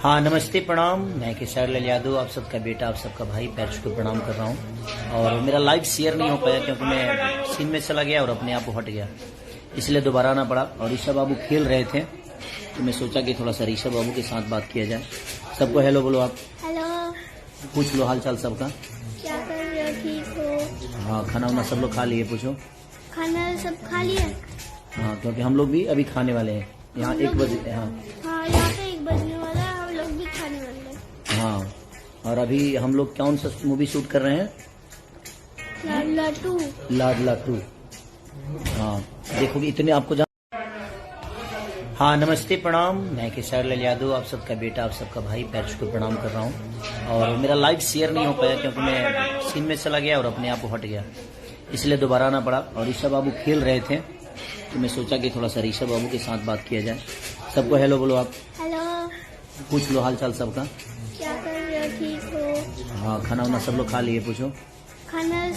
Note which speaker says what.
Speaker 1: हाँ नमस्ते प्रणाम। मैं किशोर लाल यादव, आप सबका बेटा, आप सबका भाई, पैर छू के प्रणाम कर रहा हूँ। और मेरा लाइव शेयर नहीं हो पाया क्योंकि मैं सीन में चला गया और अपने आप हट गया, इसलिए दोबारा आना पड़ा। और ऋषभ बाबू खेल रहे थे तो मैं सोचा कि थोड़ा सा ऋषभ बाबू के साथ बात किया जाए। सबको हेलो बोलो आप।
Speaker 2: हेलो,
Speaker 1: पूछ लो हाल चाल सबका।
Speaker 2: क्या कर रहे हो? ठीक हो?
Speaker 1: हाँ खाना वाना सब लोग खा लिए? पूछो।
Speaker 2: खाना सब खा लिया?
Speaker 1: हाँ क्योंकि हम लोग भी अभी खाने वाले हैं। यहाँ
Speaker 2: हम
Speaker 1: 1
Speaker 2: लोग
Speaker 1: बजे। हाँ
Speaker 2: हाँ, यहाँ पे 1 बजने वाला है, हम लोग भी खाने वाले हैं।
Speaker 1: हाँ। और अभी हम लोग कौन सा मूवी शूट कर रहे हैं?
Speaker 2: लाडला 2।
Speaker 1: लाडला 2। हाँ देखोगे इतने आपको हाँ नमस्ते प्रणाम। मैं किशोर लाल यादव, आप सबका बेटा, आप सबका भाई, पैर छू के प्रणाम कर रहा हूँ। और मेरा लाइव शेयर नहीं हो पाया क्योंकि मैं सीन में चला गया और अपने आप हट गया, इसलिए दोबारा आना पड़ा। और ऋषभ बाबू खेल रहे थे तो मैं सोचा कि थोड़ा सा ऋषभ बाबू के साथ बात किया जाए। सबको हेलो बोलो आप।
Speaker 2: हेलो,
Speaker 1: पूछ लो हाल चाल सबका।
Speaker 2: क्या कर रहे हो? ठीक हो?
Speaker 1: हाँ खाना वाना सब लोग खा लिए? पूछो।
Speaker 2: खाना